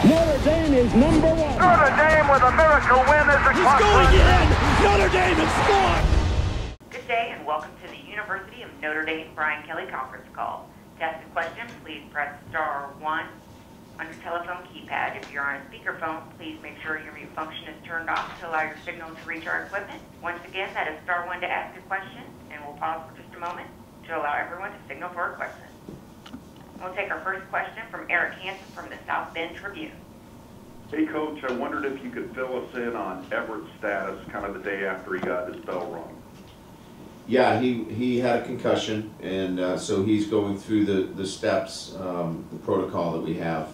Notre Dame is number one. Notre Dame with a miracle win as the He's going in. Notre Dame has scored. Good day and welcome to the University of Notre Dame Brian Kelly conference call. To ask a question, please press star 1 on your telephone keypad. If you're on a speakerphone, please make sure your mute function is turned off to allow your signal to reach our equipment. Once again, that is star 1 to ask a question, and we'll pause for just a moment to allow everyone to signal for a question. We'll take our first question from Eric Hansen from the South Bend Tribune. Hey, Coach, I wondered if you could fill us in on Everett's status kind of the day after he got his bell rung. Yeah, he had a concussion, and so he's going through the steps, the protocol that we have.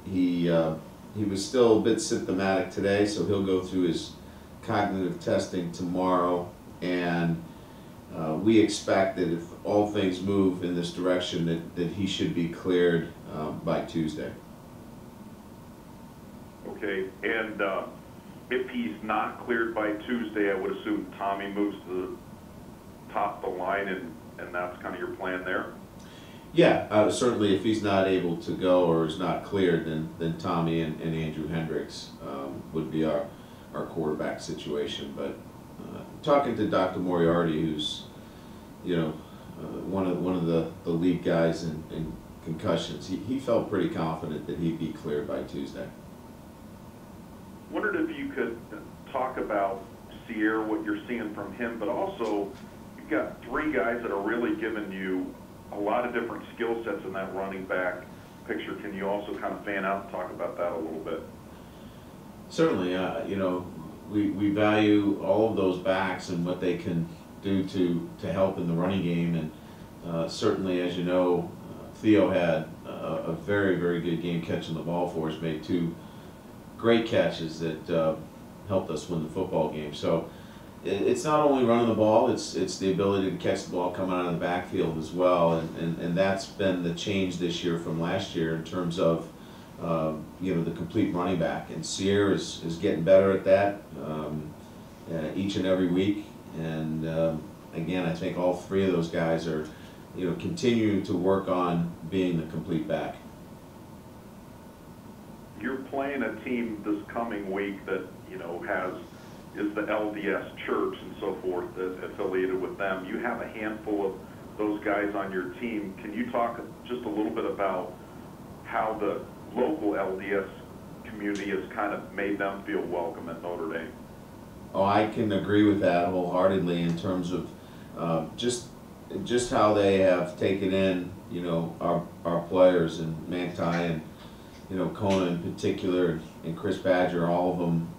He was still a bit symptomatic today, so he'll go through his cognitive testing tomorrow, and we expect that if all things move in this direction, that he should be cleared by Tuesday. Okay, and if he's not cleared by Tuesday, I would assume Tommy moves to the top of the line, and that's kind of your plan there? Yeah, certainly if he's not able to go or is not cleared, then Tommy and Andrew Hendricks would be our quarterback situation. But talking to Dr. Moriarty, who's one of the lead guys in concussions, he felt pretty confident that he'd be cleared by Tuesday. Wondered if you could talk about Sierra, what you're seeing from him, but also you've got three guys that are really giving you a lot of different skill sets in that running back picture. Can you also kind of fan out and talk about that a little bit? Certainly, we value all of those backs and what they can do to help in the running game, and certainly, as you know, Theo had a very, very good game catching the ball for us, made two great catches that helped us win the football game. So it's not only running the ball, it's the ability to catch the ball coming out of the backfield as well, and that's been the change this year from last year in terms of the complete running back. And Sierra is getting better at that each and every week, and again, I think all three of those guys are continuing to work on being the complete back. You're playing a team this coming week that is the LDS Church and so forth, that's affiliated with them. You have a handful of those guys on your team. Can you talk just a little bit about how the local LDS community has kind of made them feel welcome at Notre Dame? Oh, I can agree with that wholeheartedly in terms of just how they have taken in our players, and Manti and Kona in particular, and Chris Badger, all of them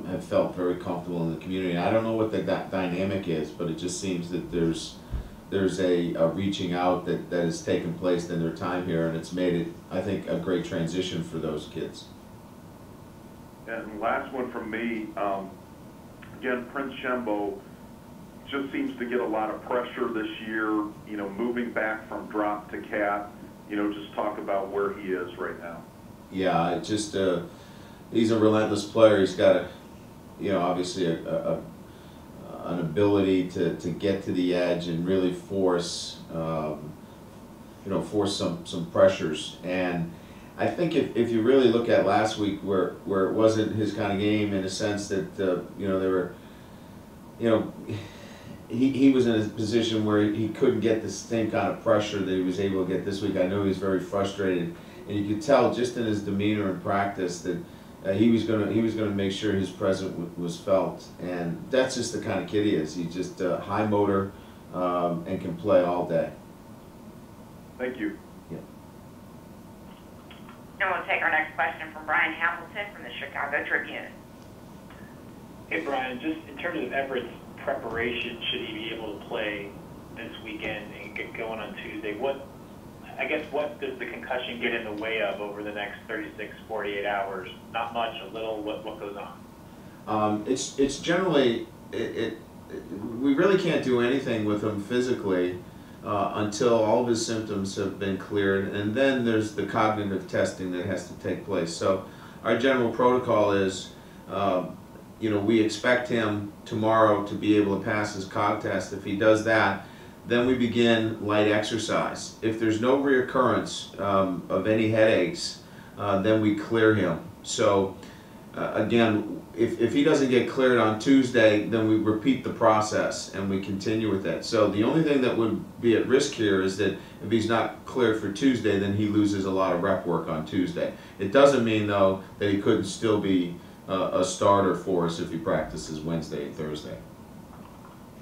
have felt very comfortable in the community. I don't know what that dynamic is, but it just seems that there's a reaching out that has taken place in their time here, and it's made it, I think, a great transition for those kids. And last one from me, again, Prince Shembo just seems to get a lot of pressure this year, moving back from drop to cat. Just talk about where he is right now. Yeah, he's a relentless player. He's got obviously an ability to get to the edge and really force some pressures. And I think if you really look at last week, where it wasn't his kind of game, in a sense that he was in a position where he couldn't get the same kind of pressure that he was able to get this week. I know he was very frustrated. And you could tell just in his demeanor in practice that he was gonna make sure his presence was felt, and that's just the kind of kid he is. He's just high motor and can play all day. Thank you. Yeah. Now we'll take our next question from Brian Hamilton from the Chicago Tribune. Hey Brian, just in terms of Everett's preparation, should he be able to play this weekend and get going on Tuesday? What does the concussion get in the way of over the next 36, 48 hours? Not much, a little. What goes on? It's generally we really can't do anything with him physically until all of his symptoms have been cleared, and then there's the cognitive testing that has to take place. So our general protocol is, we expect him tomorrow to be able to pass his cog test. If he does that, then we begin light exercise. If there's no reoccurrence of any headaches, then we clear him. So again, if he doesn't get cleared on Tuesday, then we repeat the process and we continue with that. So the only thing that would be at risk here is that if he's not cleared for Tuesday, then he loses a lot of rep work on Tuesday. It doesn't mean, though, that he couldn't still be a starter for us if he practices Wednesday and Thursday.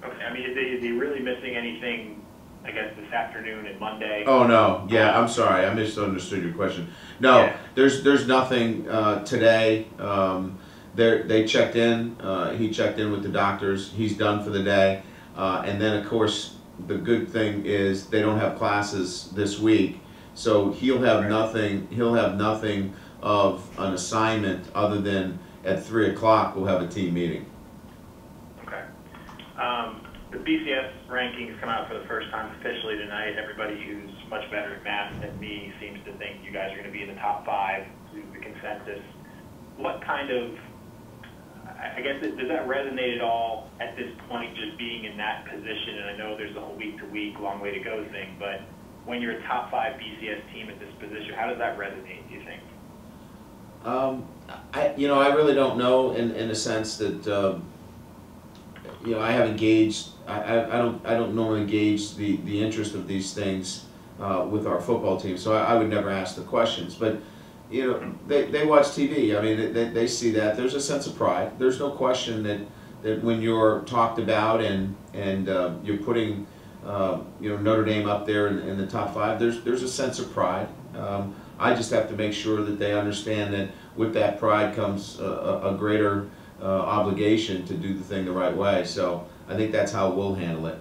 Okay, I mean, is he really missing anything, I guess, this afternoon and Monday? Oh, no. Yeah, I'm sorry. I misunderstood your question. No, yeah. there's nothing today. They checked in. He checked in with the doctors. He's done for the day. And then, of course, the good thing is they don't have classes this week. So he'll have nothing. He'll have nothing of an assignment other than at 3 o'clock we'll have a team meeting. Okay. The BCS rankings come out for the first time officially tonight. Everybody who's much better at math than me seems to think you guys are going to be in the top 5, is the consensus. What kind of, I guess, does that resonate at all at this point, just being in that position? And I know there's a whole week-to-week, long way to go thing, but when you're a top 5 BCS team at this position, how does that resonate, do you think? I really don't know in a sense that, I haven't gauged, I don't normally gauge the interest of these things with our football team, so I would never ask the questions. But, they watch TV. I mean, they see that. There's a sense of pride. There's no question that when you're talked about and you're putting, Notre Dame up there in the top 5, there's a sense of pride. I just have to make sure that they understand that with that pride comes a greater obligation to do the thing the right way. So I think that's how we'll handle it.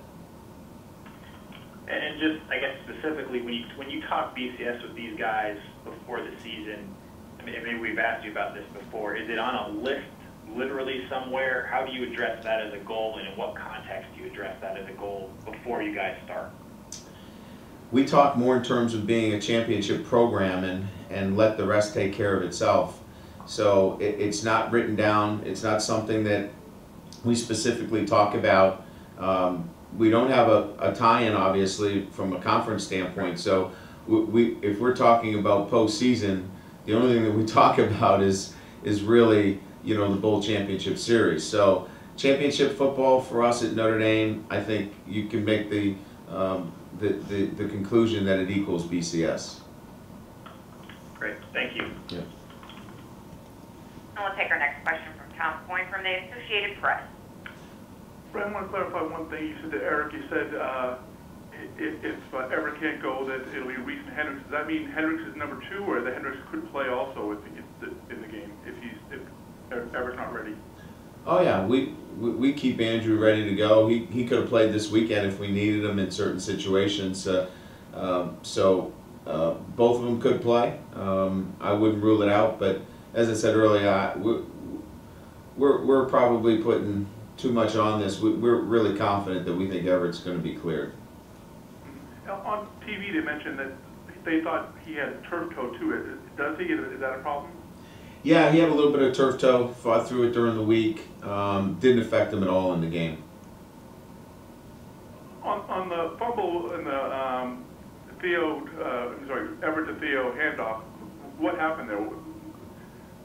And just, I guess, specifically, when you talk BCS with these guys before the season, I mean, maybe we've asked you about this before, is it on a list literally somewhere? How do you address that as a goal, and in what context do you address that as a goal before you guys start? We talk more in terms of being a championship program and let the rest take care of itself. So it's not written down. It's not something that we specifically talk about. We don't have a tie-in, obviously, from a conference standpoint. So if we're talking about postseason, the only thing that we talk about is really, the bowl championship series. So championship football for us at Notre Dame, I think you can make the conclusion that it equals BCS. Great, thank you. Yeah. And we'll take our next question from Tom Coyne from the Associated Press. Brian, I want to clarify one thing. You said to Eric, you said if Everett can't go, that it'll be Reese and Hendricks. Does that mean Hendricks is number 2, or that Hendricks could play also in the game if Everett's not ready? Oh yeah, we keep Andrew ready to go. He could have played this weekend if we needed him in certain situations. So both of them could play. I wouldn't rule it out, but as I said earlier, we're probably putting too much on this. We're really confident that we think Everett's going to be cleared. On TV, they mentioned that they thought he had turf toe too. Does he? Is that a problem? Yeah, he had a little bit of turf toe. Fought through it during the week. Didn't affect him at all in the game. On the fumble and the Everett to Theo handoff, what happened there?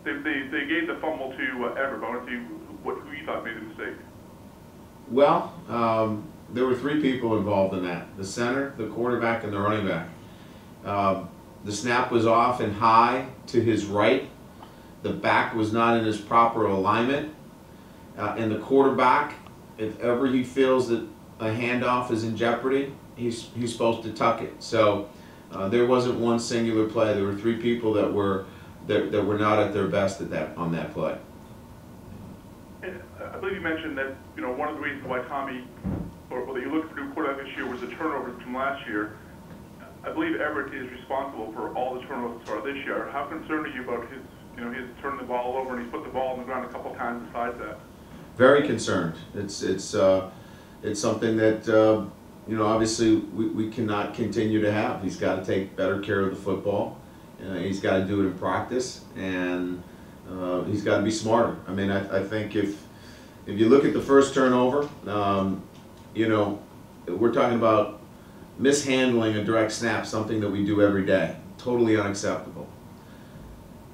They gave the fumble to Everett, but I want to see who you thought made the mistake. Well, there were 3 people involved in that: the center, the quarterback, and the running back. The snap was off and high to his right. The back was not in his proper alignment. And the quarterback, if ever he feels that a handoff is in jeopardy, he's supposed to tuck it. So there wasn't one singular play. There were 3 people that were not at their best on that play. And I believe you mentioned that one of the reasons why Tommy, or that you looked for new quarterback this year, was the turnovers from last year. I believe Everett is responsible for all the turnovers so far this year. How concerned are you about his turning the ball over, and he's put the ball on the ground a couple times besides that? Very concerned. It's something that obviously we cannot continue to have. He's got to take better care of the football. He's got to do it in practice, and he's got to be smarter. I mean, I think if you look at the first turnover, we're talking about mishandling a direct snap, something that we do every day. Totally unacceptable.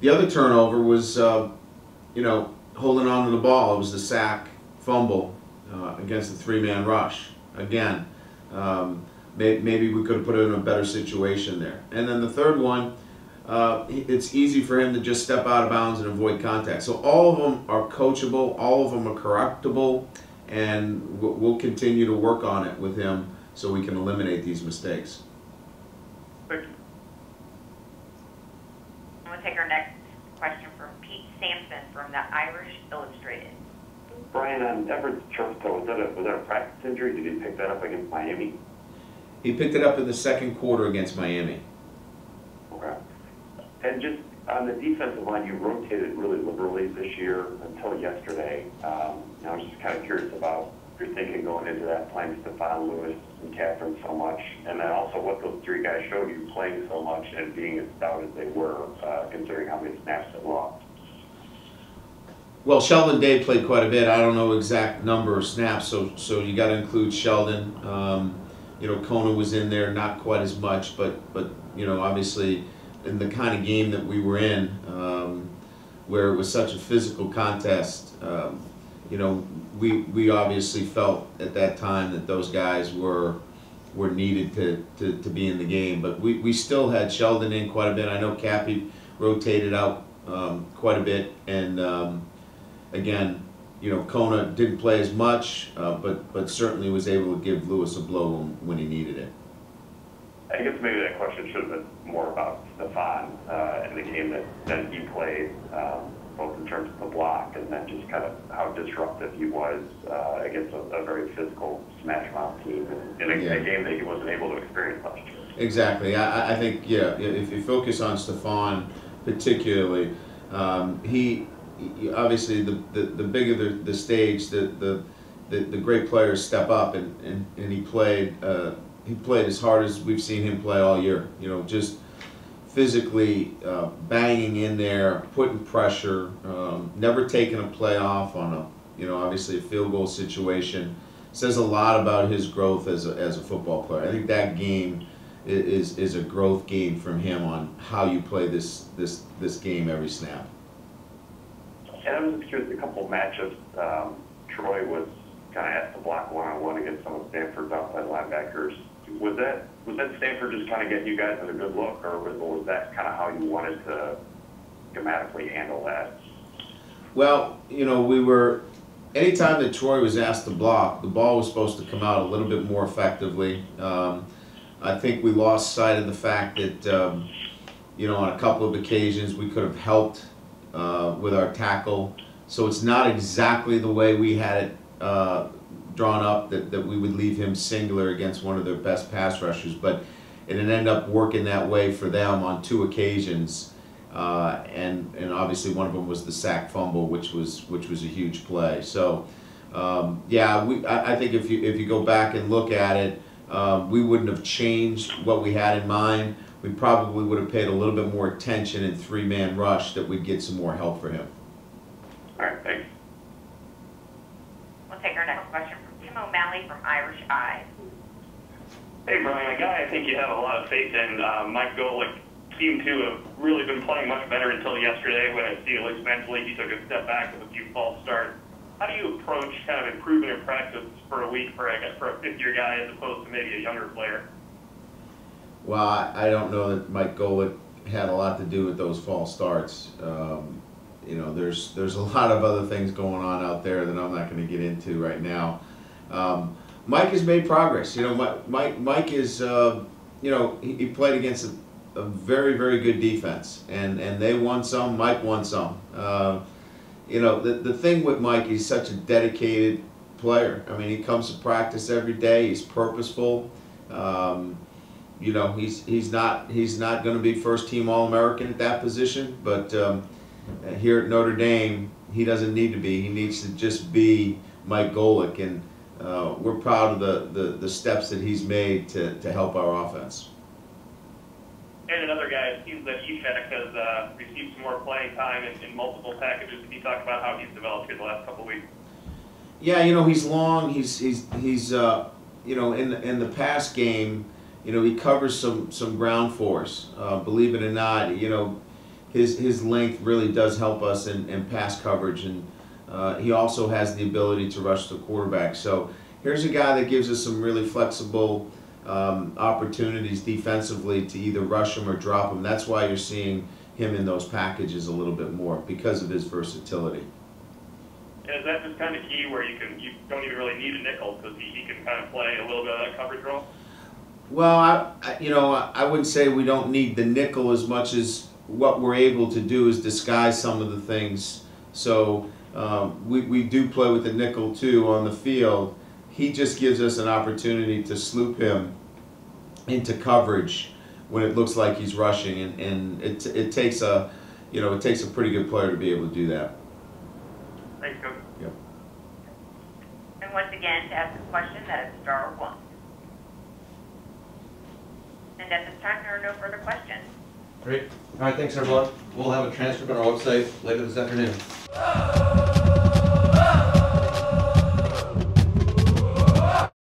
The other turnover was, you know, holding on to the ball. It was the sack fumble against the three-man rush. Again, maybe we could have put it in a better situation there. And then the third one, it's easy for him to just step out of bounds and avoid contact. So all of them are coachable, all of them are correctable, and we'll continue to work on it with him so we can eliminate these mistakes. Thank you. I'm going to take our next question from Pete Sampson from the Irish Illustrated. Brian, on Everett's turf toe, was that a practice injury? Did he pick that up against Miami? He picked it up in the second quarter against Miami. Okay. And just on the defensive line, you rotated really liberally this year until yesterday. I was just kind of curious about your thinking going into that, playing Stephon, Lewis, and Catherine so much, and then also what those three guys showed you playing so much and being as stout as they were, considering how many snaps they lost. Well, Sheldon Day played quite a bit. I don't know exact number of snaps, so you got to include Sheldon. You know, Kona was in there, not quite as much, but you know, obviously in the kind of game that we were in, where it was such a physical contest, you know, we obviously felt at that time that those guys were needed to be in the game. But we still had Sheldon in quite a bit. I know Cappy rotated out quite a bit, and again, you know, Kona didn't play as much, but certainly was able to give Lewis a blow when he needed it. I guess maybe that question should have been more about Stephon in the game that he played, both in terms of the block and then just kind of how disruptive he was against a very physical smash mouth team in a game that he wasn't able to experience last year. Exactly. I think, yeah, if you focus on Stephon particularly, he obviously the bigger the stage, the great players step up, and he played as hard as we've seen him play all year. You know, just physically banging in there, putting pressure, never taking a play off on obviously a field goal situation. Says a lot about his growth as a football player. I think that game is a growth game from him on how you play this game every snap. And I was just curious, a couple of matchups, Troy was kind of asked to block one-on-one against some of Stanford's outside linebackers. Was that Stanford just kind of getting you guys in a good look, or was that kind of how you wanted to schematically handle that? Well, you know, anytime that Troy was asked to block, the ball was supposed to come out a little bit more effectively. I think we lost sight of the fact that, you know, on a couple of occasions we could have helped with our tackle. So it's not exactly the way we had it drawn up, that we would leave him singular against one of their best pass rushers, but it ended up working that way for them on two occasions, and obviously one of them was the sack fumble, which was a huge play. So yeah, I think if you go back and look at it, we wouldn't have changed what we had in mind. We probably would have paid a little bit more attention in three-man rush, that we'd get some more help for him. All right, thanks. We'll take our next question from Tim O'Malley from Irish Eye. Hey, Brian, a guy I think you have a lot of faith in, Mike Golick, seemed to have really been playing much better until yesterday, when it seemed mentally he took a step back with a few false starts. How do you approach kind of improving in practice for a week for a fifth-year guy as opposed to maybe a younger player? Well, I don't know that Mike Golick had a lot to do with those false starts. You know, there's a lot of other things going on out there that I'm not going to get into right now. Mike has made progress. You know, Mike is, you know, he played against a very, very good defense, and they won some. Mike won some. You know, the thing with Mike, he's such a dedicated player. I mean, he comes to practice every day. He's purposeful. You know, he's not going to be first team All-American at that position, but here at Notre Dame, he doesn't need to be. He needs to just be Mike Golick, and we're proud of the steps that he's made to help our offense. And another guy, it seems that Ishak has received some more playing time in multiple packages. Can you talk about how he's developed here the last couple of weeks? Yeah, you know, he's long. He's you know, in the pass game, you know, he covers some ground for us. Believe it or not, you know, his length really does help us in pass coverage, and he also has the ability to rush the quarterback. So here's a guy that gives us some really flexible opportunities defensively to either rush him or drop him. That's why you're seeing him in those packages a little bit more, because of his versatility. And is that just kind of key where you don't even really need a nickel because he can kind of play a little bit of that coverage role? Well, I wouldn't say we don't need the nickel as much as what we're able to do is disguise some of the things. So we do play with the nickel too on the field. He just gives us an opportunity to sloop him into coverage when it looks like he's rushing, and it takes a pretty good player to be able to do that. Thanks, Coach. Yep. And once again, to ask a question, that is star 1. And at this time, there are no further questions. Great. All right, thanks everyone. We'll have a transcript on our website later this afternoon.